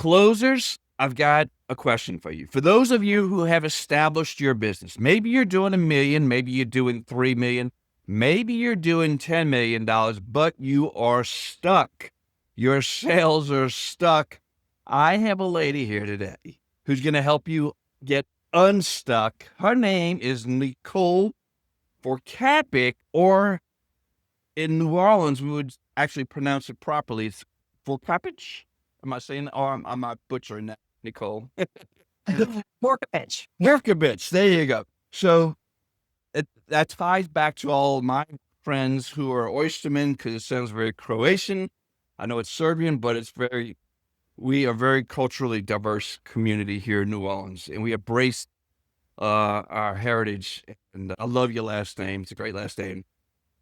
closers, I've got a question for you. For those of you who have established your business, maybe you're doing $1 million, maybe you're doing $3 million, maybe you're doing $10 million, but you are stuck. Your sales are stuck. I have a lady here today who's going to help you get unstuck. Her name is Nicole Vorkapic, or in New Orleans, we would actually pronounce it properly. It's Vorkapic. Am I saying, or am I butchering that, Nicole? Vorkapic. Vorkapic. There you go. So that ties back to all my friends who are oystermen, because it sounds very Croatian. I know it's Serbian, but we are very culturally diverse community here in New Orleans, and we embrace our heritage. And I love your last name. It's a great last name.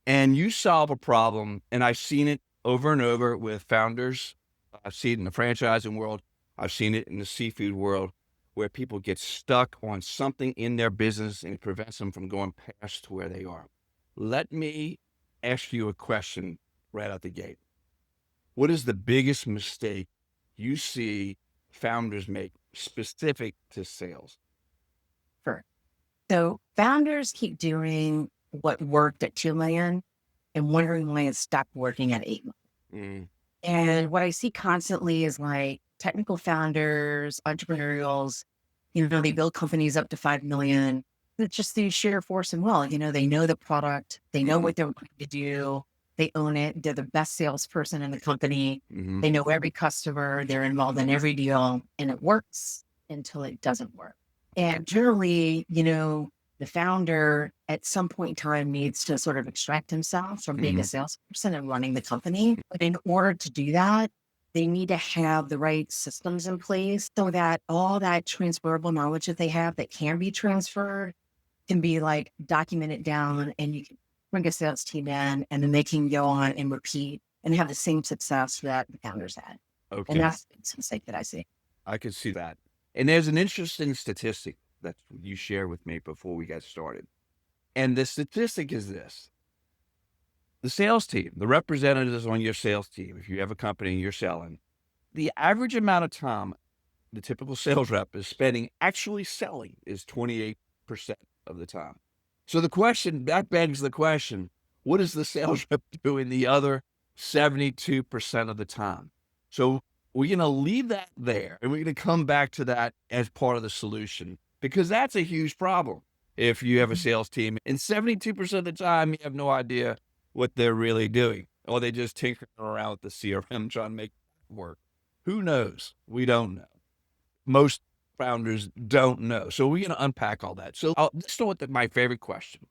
And you solve a problem, and I've seen it over and over with founders. I've seen it in the franchising world. I've seen it in the seafood world, where people get stuck on something in their business and it prevents them from going past where they are. Let me ask you a question right out the gate. What is the biggest mistake you see founders make specific to sales? Sure. So founders keep doing what worked at 2 million and wondering why it's stopped working at 8 million. And what I see constantly is like technical founders, entrepreneurials, they build companies up to 5 million. It's just the sheer force and will. They know the product, they know what they're going to do, they own it, they're the best salesperson in the company, they know every customer, they're involved in every deal, and it works until it doesn't work. And generally, the founder at some point in time needs to sort of extract himself from being a salesperson and running the company. But in order to do that, they need to have the right systems in place so that all that transferable knowledge that they have that can be transferred can be like documented down, and you can bring a sales team in, and then they can go on and repeat and have the same success that the founders had. Okay. And that's the mistake that I see. I can see that. And there's an interesting statistic that you shared with me before we got started. And the statistic is this. The sales team, the representatives on your sales team, if you have a company and you're selling, the average amount of time the typical sales rep is spending actually selling is 28% of the time. So that begs the question, what is the sales rep doing the other 72% of the time? So we're going to leave that there, and we're going to come back to that as part of the solution, because that's a huge problem. If you have a sales team and 72% of the time you have no idea what they're really doing, or they just tinkering around with the CRM trying to make it work. Who knows? We don't know. Most founders don't know. So we're going to unpack all that. So let's start with my favorite question.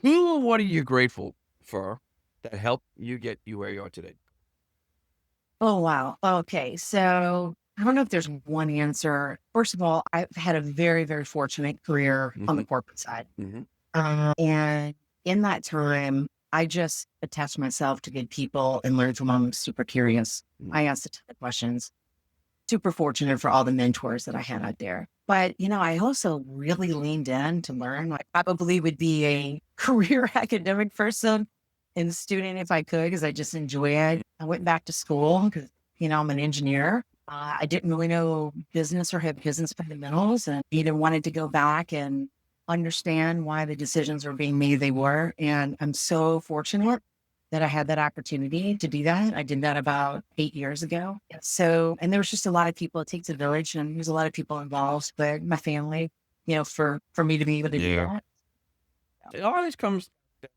Who and what are you grateful for that helped you get you where you are today? Oh, wow. Okay. So I don't know if there's one answer. First of all, I've had a very, very fortunate career on the corporate side. And in that time, I just attached myself to good people and learned from them. I'm super curious. I asked a ton of questions. Super fortunate for all the mentors that I had out there. But, I also really leaned in to learn. I probably would be a career academic person and student if I could, because I just enjoy it. I went back to school because, I'm an engineer. I didn't really know business or have business fundamentals, and either wanted to go back and understand why the decisions were being made they were. And I'm so fortunate that I had that opportunity to do that. I did that about 8 years ago. And there was just a lot of people. It takes a village, and there's a lot of people involved, but my family, for me to be able to do that. It always comes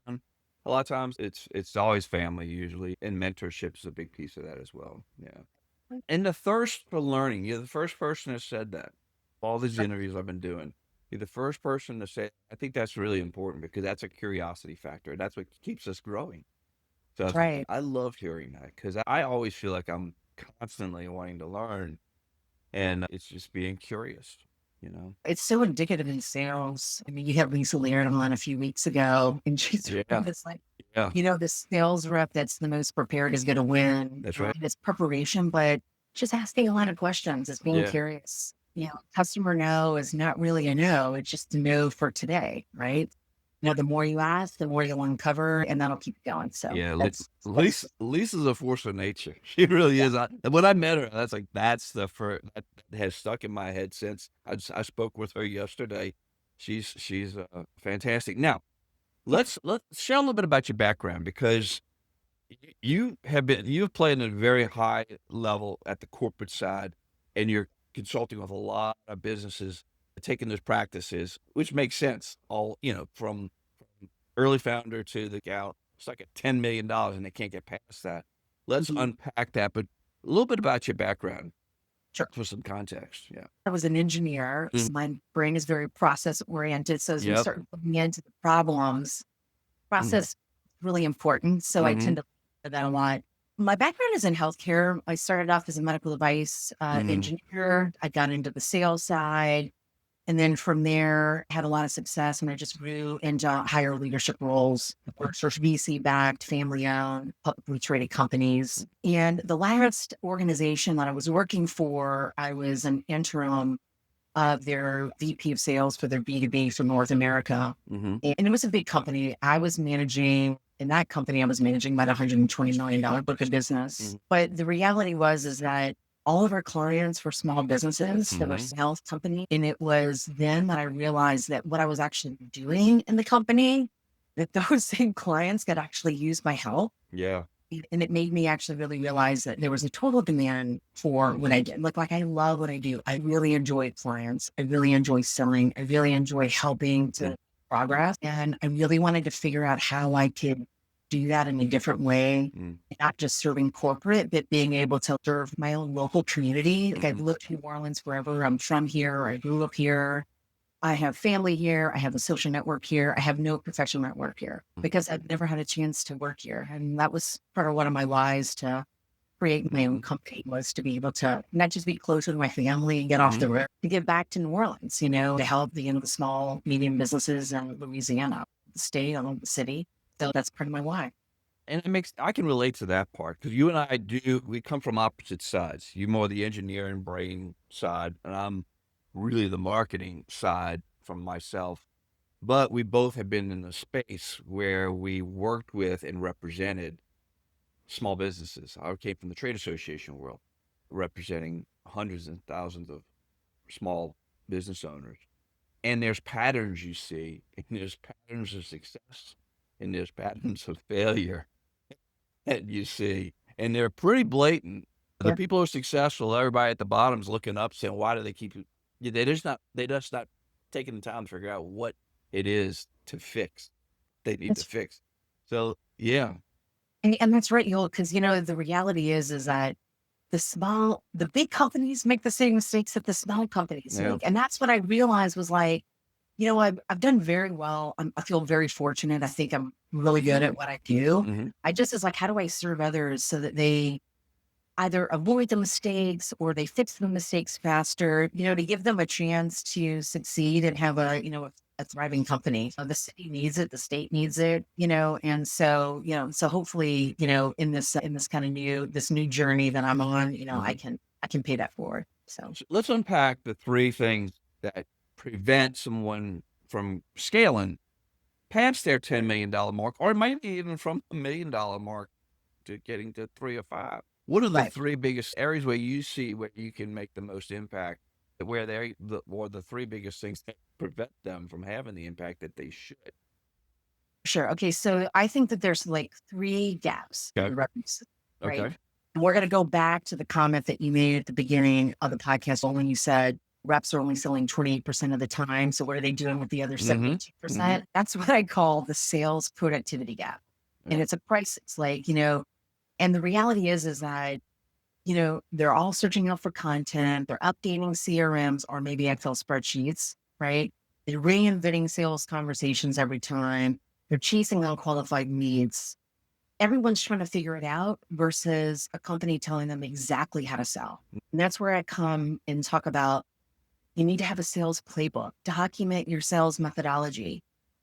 down. A lot of times it's always family usually, and mentorship is a big piece of that as well. Yeah. And the thirst for learning. You're the first person that said that. All these interviews I've been doing, you're the first person to say, I think that's really important, because that's a curiosity factor. That's what keeps us growing. So Right. I love hearing that, because I always feel like I'm constantly wanting to learn, and it's just being curious. It's so indicative in sales. I mean, you had Lisa Laird on a few weeks ago, and she's it's like, the sales rep that's the most prepared is going to win. That's right. It's preparation, but just asking a lot of questions. It's being curious. Customer no is not really a no. It's just a no for today, right? the more you ask, the more you'll uncover, and that'll keep going. So Yeah, that's Lisa's a force of nature. She really is. And when I met her, that's the first that has stuck in my head since. I spoke with her yesterday. She's fantastic. Now, let's share a little bit about your background, because you've played at a very high level at the corporate side, and you're consulting with a lot of businesses, taking those practices, which makes sense. All from early founder to the gal, it's like at $10 million, and they can't get past that. Let's unpack that, but a little bit about your background, sure. for some context. Yeah. I was an engineer. So my brain is very process oriented. So as we start looking into the problems, process is really important. So I tend to look at that a lot. My background is in healthcare. I started off as a medical device engineer. I got into the sales side. And then from there, had a lot of success, and I just grew into higher leadership roles, worked for VC-backed, family-owned, publicly traded companies. And the last organization that I was working for, I was an interim of their VP of sales for their B2B for North America. And it was a big company. In that company, I was managing about $120 million book of business. But the reality is that all of our clients were small businesses that were a health company. And it was then that I realized that what I was actually doing in the company, that those same clients could actually use my help. Yeah. And it made me actually really realize that there was a total demand for what I did. Like I love what I do. I really enjoy clients. I really enjoy selling. I really enjoy helping to progress. And I really wanted to figure out how I could do that in a different way, not just serving corporate, but being able to serve my own local community. Like I've lived in New Orleans forever. I'm from here. I grew up here. I have family here. I have a social network here. I have no professional network here because I've never had a chance to work here. And that was part of one of my whys to create my own company, was to be able to not just be closer to my family and get off the road, to give back to New Orleans, to help the small, medium businesses in Louisiana, the state, the city. So that's part of my why. And I can relate to that part, because you and I we come from opposite sides. You're more the engineering brain side, and I'm really the marketing side from myself. But we both have been in a space where we worked with and represented small businesses. I came from the trade association world, representing hundreds and thousands of small business owners. And there's patterns you see, and there's patterns of success, and there's patterns of failure that you see, and they're pretty blatant. The people who are successful, everybody at the bottom is looking up saying, why do they keep it? They're just not taking the time to figure out what it is to fix. They need to fix. So, yeah. And that's right, because, the reality is that the big companies make the same mistakes that the small companies make. And that's what I realized was like, I've done very well. I feel very fortunate. I think I'm really good at what I do. I just is like, how do I serve others so that they either avoid the mistakes or they fix the mistakes faster, to give them a chance to succeed and have a thriving company. The city needs it, the state needs it, and so, so hopefully, in this kind of this new journey that I'm on, I can pay that forward. So let's unpack the three things that prevent someone from scaling past their $10 million mark, or maybe even from $1 million mark to getting to 3 or 5. What are the three biggest areas where you see where you can make the most impact, where the three biggest things that prevent them from having the impact that they should? Sure. Okay. So I think that there's like 3 gaps in revenues, right? Okay. And we're going to go back to the comment that you made at the beginning of the podcast when you said reps are only selling 28% of the time. So what are they doing with the other 72%? That's what I call the sales productivity gap. And it's a price. It's like, and the reality is that, they're all searching out for content. They're updating CRMs or maybe Excel spreadsheets, right? They're reinventing sales conversations every time. They're chasing unqualified leads. Everyone's trying to figure it out versus a company telling them exactly how to sell. And that's where I come and talk about, you need to have a sales playbook, document your sales methodology,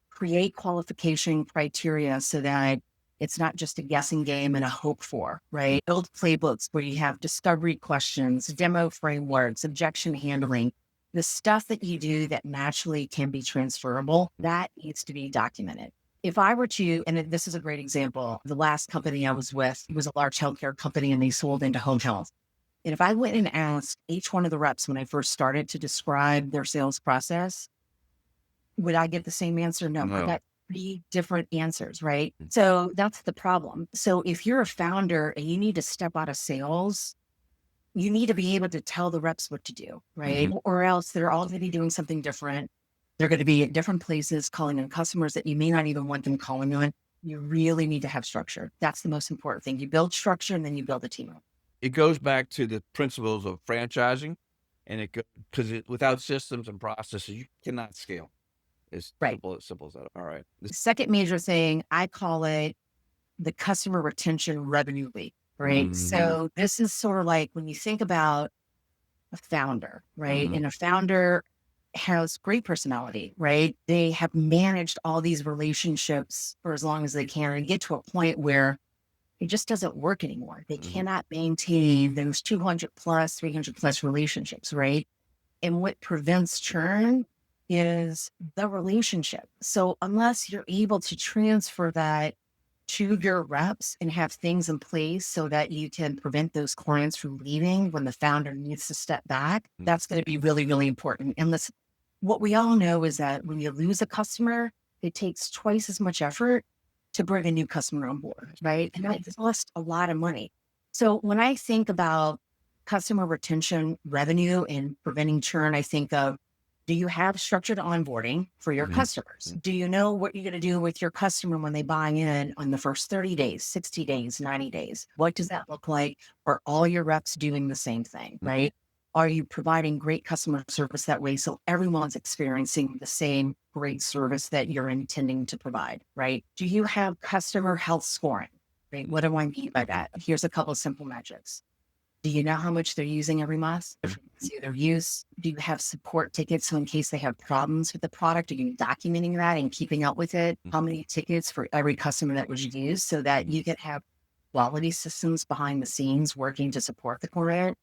create qualification criteria so that it's not just a guessing game and a hope for, right? Build playbooks where you have discovery questions, demo frameworks, objection handling. The stuff that you do that naturally can be transferable, that needs to be documented. If I were to, and this is a great example, the last company I was with was a large healthcare company and they sold into home health. And if I went and asked each one of the reps when I first started to describe their sales process, would I get the same answer? No, I got 3 different answers, right? So that's the problem. So if you're a founder and you need to step out of sales, you need to be able to tell the reps what to do, right? Or else they're all going to be doing something different. They're going to be at different places calling on customers that you may not even want them calling on. You really need to have structure. That's the most important thing. You build structure and then you build a team. It goes back to the principles of franchising, and because without systems and processes, you cannot scale. It's simple as that. All right. The second major thing, I call it the customer retention revenue leak, right? So this is sort of like when you think about a founder, right? And a founder has great personality, right? They have managed all these relationships for as long as they can and get to a point where it just doesn't work anymore. They cannot maintain those 200 plus, 300 plus relationships, right? And what prevents churn is the relationship. So unless you're able to transfer that to your reps and have things in place so that you can prevent those clients from leaving when the founder needs to step back, that's going to be really, really important. And what we all know is that when you lose a customer, it takes twice as much effort to bring a new customer on board, right? And that costs a lot of money. So when I think about customer retention revenue and preventing churn, I think of, do you have structured onboarding for your customers? Do you know what you're going to do with your customer when they buy in on the first 30 days, 60 days, 90 days? What does that look like? Are all your reps doing the same thing, right? Are you providing great customer service that way so everyone's experiencing the same great service that you're intending to provide, right? Do you have customer health scoring, right? What do I mean by that? Here's a couple of simple metrics. Do you know how much they're using every month? See their use? Do you have support tickets? So in case they have problems with the product, are you documenting that and keeping up with it? How many tickets for every customer that was used so that you can have quality systems behind the scenes working to support the client?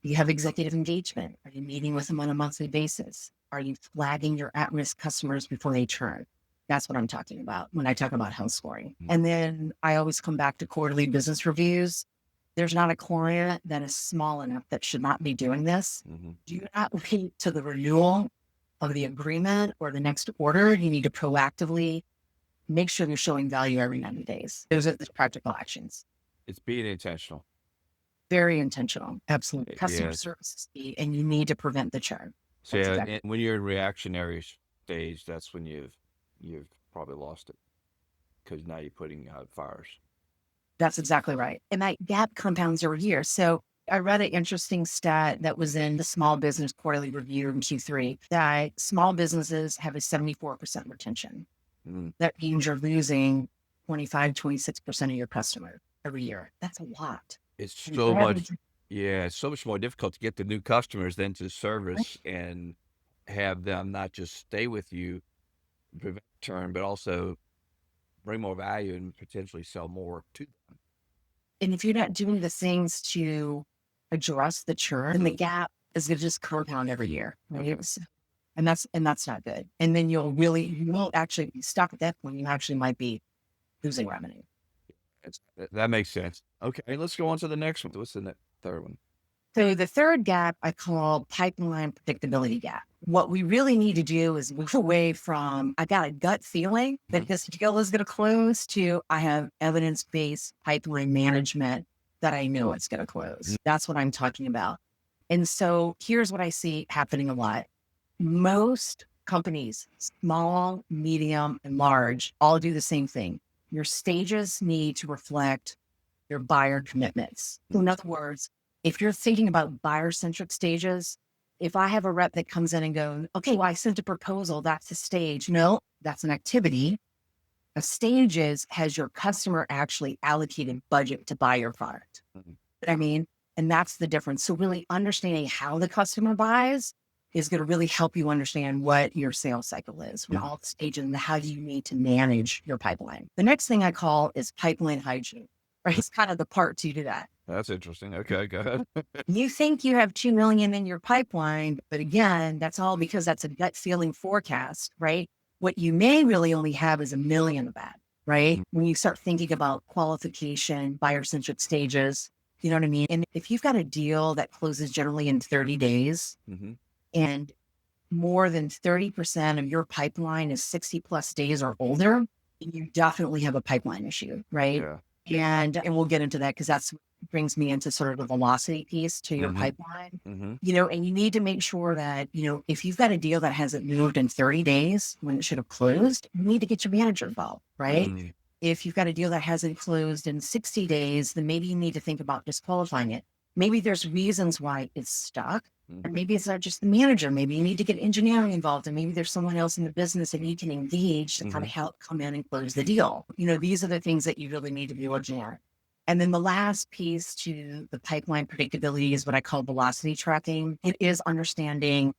Do you have executive engagement? Are you meeting with them on a monthly basis? Are you flagging your at-risk customers before they churn? That's what I'm talking about when I talk about health scoring. And then I always come back to quarterly business reviews. There's not a client that is small enough that should not be doing this. Do not wait to the renewal of the agreement or the next order. You need to proactively make sure you're showing value every 90 days. Those are the practical actions. It's being intentional. Very intentional. Absolutely. Customer service is key, and you need to prevent the churn. So exactly. When you're in reactionary stage, that's when you've probably lost it, because now you're putting out fires. That's exactly right. And that gap compounds over years. So I read an interesting stat that was in the Small Business Quarterly Review in Q3 that small businesses have a 74% retention. That means you're losing 25, 26% of your customers every year. That's a lot. It's so much. Yeah, it's so much more difficult to get the new customers than to service and have them not just stay with you, prevent churn, but also bring more value and potentially sell more to them. And if you're not doing the things to address the churn, the gap is going to just compound every year, right? Okay. And that's not good. And then you won't actually be stuck at that point. You actually might be losing revenue. That makes sense. Okay, let's go on to the next one. What's the third one? So the third gap I call pipeline predictability gap. What we really need to do is move away from, I got a gut feeling that this deal is going to close, to I have evidence-based pipeline management that I know it's going to close. That's what I'm talking about. And so here's what I see happening a lot. Most companies, small, medium, and large, all do the same thing. Your stages need to reflect your buyer commitments. So in other words, if you're thinking about buyer-centric stages, if I have a rep that comes in and goes, okay, well, I sent a proposal, that's a stage. No, that's an activity. A stage has your customer actually allocated budget to buy your product. I mean, and that's the difference. So really understanding how the customer buys is going to really help you understand what your sales cycle is from all the stages and how you need to manage your pipeline. The next thing I call is pipeline hygiene, right? It's kind of the part 2 to that. That's interesting. Okay, go ahead. You think you have 2 million in your pipeline, but again, that's all because that's a gut feeling forecast, right? What you may really only have is 1 million of that, right? When you start thinking about qualification, buyer centric stages, you know what I mean? And if you've got a deal that closes generally in 30 days Mm-hmm. and more than 30% of your pipeline is 60 plus days or older, you definitely have a pipeline issue, right? Yeah. And we'll get into that because that's brings me into sort of the velocity piece to your Mm-hmm. pipeline. Mm-hmm. And you need to make sure that, if you've got a deal that hasn't moved in 30 days when it should have closed, you need to get your manager involved, right? Mm-hmm. If you've got a deal that hasn't closed in 60 days, then maybe you need to think about disqualifying it. Maybe there's reasons why it's stuck. And maybe it's not just the manager. Maybe you need to get engineering involved, and maybe there's someone else in the business that you can engage to kind of help come in and close the deal. These are the things that you really need to be looking at. And then the last piece to the pipeline predictability is what I call velocity tracking. It is understanding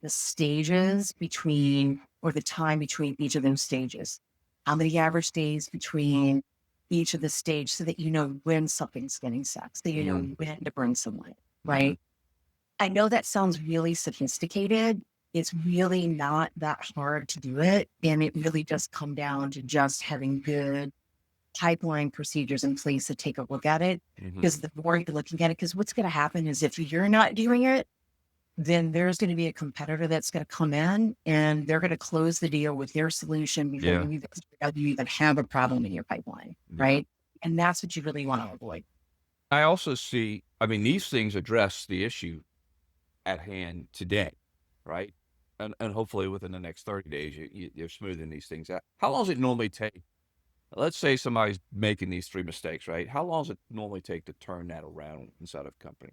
the stages between, or the time between each of those stages. How many average days between each of the stage, so that you know when something's getting set, so you know when to bring someone, right? I know that sounds really sophisticated. It's really not that hard to do it. And it really does come down to just having good pipeline procedures in place to take a look at it. Because the more you're looking at it, because what's going to happen is if you're not doing it, then there's going to be a competitor that's going to come in and they're going to close the deal with their solution before you even have a problem in your pipeline, right? And that's what you really want to avoid. I also see, these things address the issue at hand today, right? And hopefully within the next 30 days, you're smoothing these things out. How long does it normally take? Let's say somebody's making these 3 mistakes, right? How long does it normally take to turn that around inside of a company?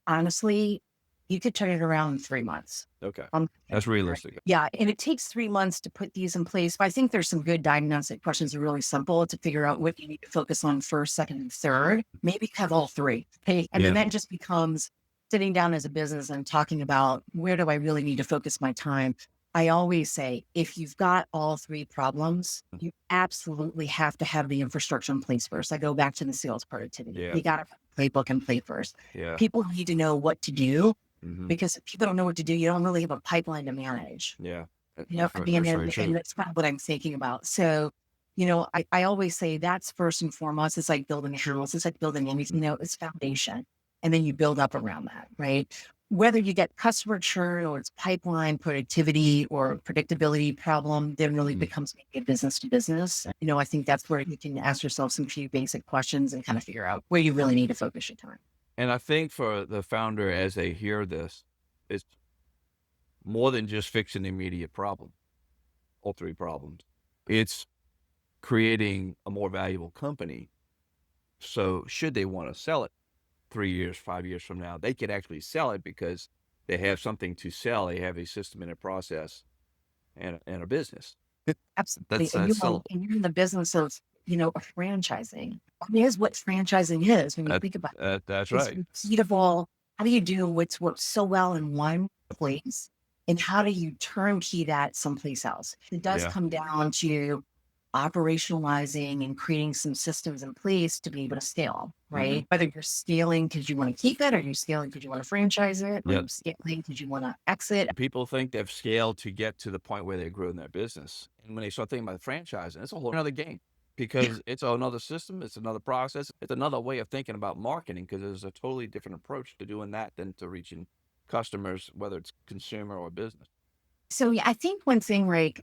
Honestly, you could turn it around in 3 months. Okay. That's realistic. Yeah. And it takes 3 months to put these in place. But I think there's some good diagnostic questions that are really simple to figure out what you need to focus on first, second, and third. Maybe have all three. Okay. And then that just becomes sitting down as a business and talking about, where do I really need to focus my time? I always say, if you've got all three problems, you absolutely have to have the infrastructure in place first. I go back to the sales productivity. You got to playbook and play first. People need to know what to do, because if people don't know what to do, you don't really have a pipeline to manage. Yeah. And that's kind of what I'm thinking about. So, I always say that's first and foremost. It's like building a house. It's like building anything, it's foundation. And then you build up around that, right? Whether you get customer churn or it's pipeline productivity or predictability problem, then really becomes maybe a business to business. I think that's where you can ask yourself some few basic questions and kind of figure out where you really need to focus your time. And I think for the founder, as they hear this, it's more than just fixing the immediate problem, all three problems. It's creating a more valuable company. So should they want to sell it 3 years, 5 years from now, they could actually sell it because they have something to sell. They have a system and a process and a business. Absolutely. And you're in the business of, franchising. Here's what franchising is when you think about it. That's It's right. repeatable. How do you do what's worked so well in one place? And how do you turnkey that someplace else? It does come down to operationalizing and creating some systems in place to be able to scale, right? Whether you're scaling because you want to keep it, or you're scaling because you want to franchise it, or you're scaling because you want to exit. People think they've scaled to get to the point where they grew in their business. And when they start thinking about franchising, it's a whole other game, because it's another system, it's another process, it's another way of thinking about marketing, because there's a totally different approach to doing that than to reaching customers, whether it's consumer or business. So I think one thing, right,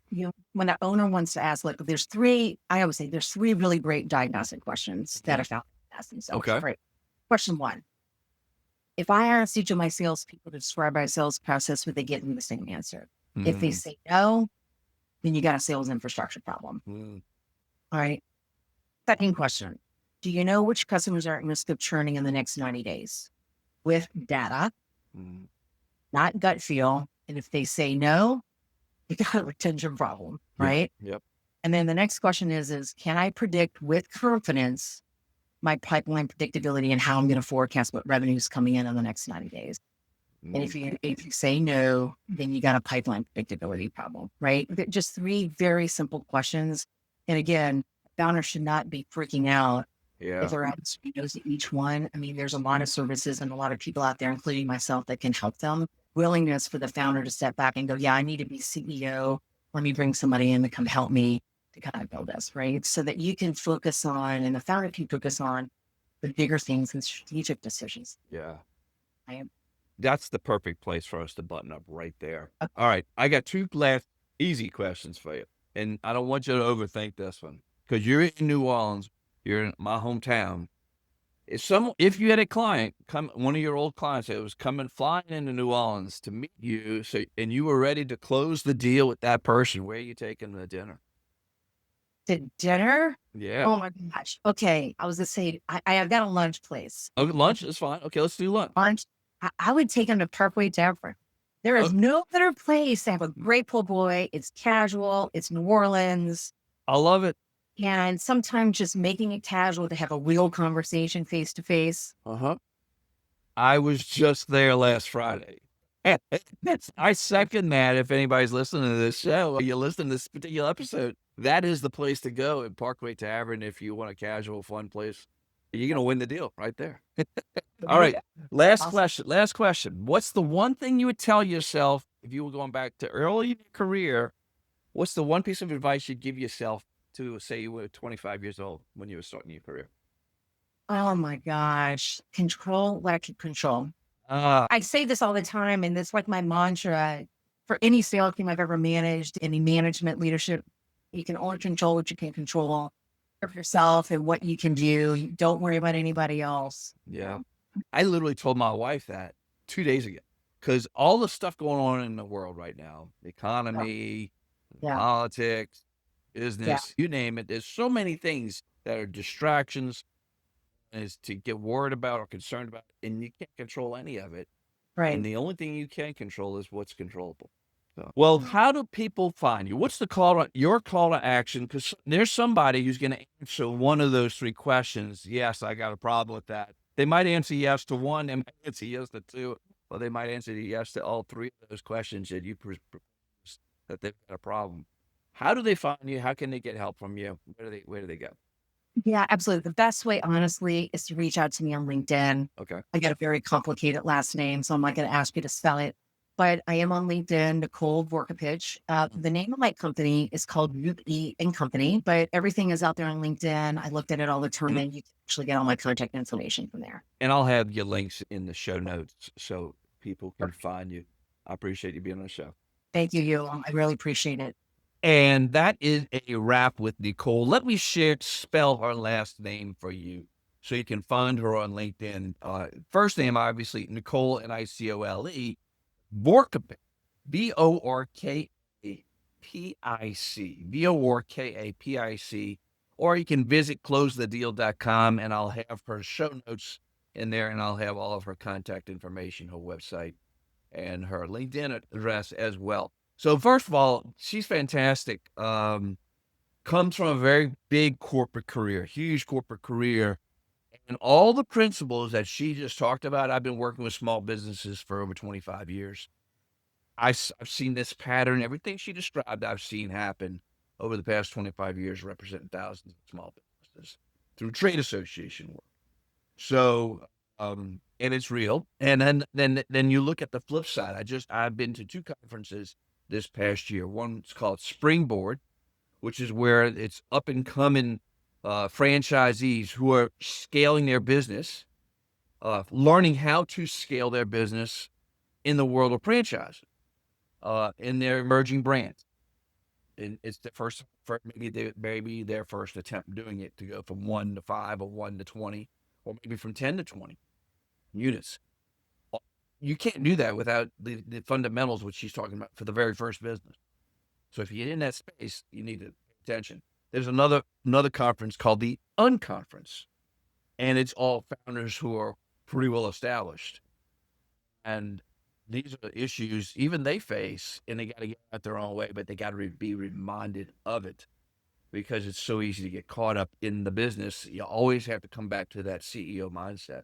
when an owner wants to ask, like, I always say there's 3 really great diagnostic questions that I found ask themselves. Okay. Right. Question 1, if I asked each of my salespeople to describe my sales process, would they give me the same answer? If they say no, then you got a sales infrastructure problem. All right. Second question, do you know which customers are at risk of churning in the next 90 days? With data, not gut feel. And if they say no, you got a retention problem, right? Yep. And then the next question is can I predict with confidence my pipeline predictability and how I'm going to forecast what revenue is coming in the next 90 days? And if you say no, then you got a pipeline predictability problem, right? Just 3 very simple questions. And again, founders should not be freaking out if they're out knows each one. I mean, there's a lot of services and a lot of people out there, including myself, that can help them. Willingness for the founder to step back and go, yeah, I need to be CEO. Let me bring somebody in to come help me to kind of build this, right? So that you can focus on, and the founder can focus on the bigger things and strategic decisions. Yeah. I am. That's the perfect place for us to button up right there. All right. I got two last easy questions for you. And I don't want you to overthink this one because you're in New Orleans. You're in my hometown. If you had a client one of your old clients that was coming flying into New Orleans to meet you, and you were ready to close the deal with that person, where are you taking them to dinner? To dinner? Yeah. Oh my gosh. Okay. I was gonna say I've got a lunch place. Okay, lunch is fine. Okay, let's do lunch. Lunch. I would take them to Parkway Tavern. There is no better place to have a great po' boy. It's casual. It's New Orleans. I love it. And sometimes just making it casual to have a real conversation face to face. I was just there last Friday. I second that. If anybody's listening to this show, or you listen to this particular episode, that is the place to go at Parkway Tavern if you want a casual, fun place. You're going to win the deal right there. All right. Last question. What's the one thing you would tell yourself if you were going back to early in your career? What's the one piece of advice you'd give yourself to say you were 25 years old when you were starting your career? Oh my gosh. Control, lack of control. I say this all the time, and it's like my mantra for any sales team I've ever managed, any management leadership. You can only control what you can control of yourself and what you can do. Don't worry about anybody else. Yeah. I literally told my wife that 2 days ago because all the stuff going on in the world right now, the economy, politics, business, you name it. There's so many things that are distractions is to get worried about or concerned about, and you can't control any of it. Right. And the only thing you can control is what's controllable. So, well, how do people find you? What's your call to action? Because there's somebody who's going to answer one of those three questions. Yes, I got a problem with that. They might answer yes to one, they might answer yes to two, or they might answer yes to all three of those questions that you propose that they've got a problem. How do they find you? How can they get help from you? Where do they go? Yeah, absolutely. The best way, honestly, is to reach out to me on LinkedIn. Okay. I got a very complicated last name, so I'm not going to ask you to spell it. But I am on LinkedIn, Nicole Vorkapic. The name of my company is called Root E and Company, but everything is out there on LinkedIn. I looked at it all the time, and you can actually get all my contact information from there. And I'll have your links in the show notes so people can find you. I appreciate you being on the show. Thank you. I really appreciate it. And that is a wrap with Nicole. Let me spell her last name for you so you can find her on LinkedIn. First name, obviously, Nicole, Nicole, Vorkapic, Vorkapic, Vorkapic, or you can visit closethedeal.com and I'll have her show notes in there and I'll have all of her contact information, her website, and her LinkedIn address as well. So first of all, she's fantastic. Comes from a very big corporate career, huge corporate career. And all the principles that she just talked about, I've been working with small businesses for over 25 years. I've seen this pattern. Everything she described, I've seen happen over the past 25 years, representing thousands of small businesses through trade association work. So, and it's real. And then you look at the flip side. I've been to two conferences this past year. One's called Springboard, which is where it's up and coming franchisees who are scaling their business, learning how to scale their business in the world of franchising, in their emerging brands. And it's the maybe their first attempt doing it to go from 1 to 5 or 1 to 20, or maybe from 10 to 20 units. You can't do that without the fundamentals, which she's talking about for the very first business. So if you get in that space, you need to pay attention. There's another conference called the Unconference, and it's all founders who are pretty well established. And these are the issues even they face, and they got to get out their own way, but they got to be reminded of it because it's so easy to get caught up in the business. You always have to come back to that CEO mindset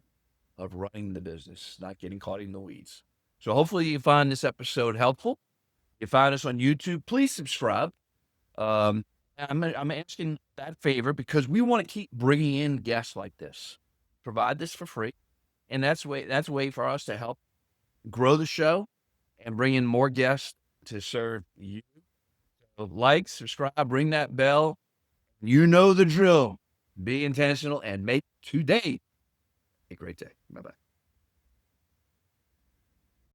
of running the business, not getting caught in the weeds. So hopefully you find this episode helpful. You find us on YouTube, please subscribe. I'm asking that favor because we want to keep bringing in guests like this, provide this for free, and that's a way for us to help grow the show and bring in more guests to serve you. So like, subscribe, ring that bell. You know the drill. Be intentional and make today a great day. Bye-bye.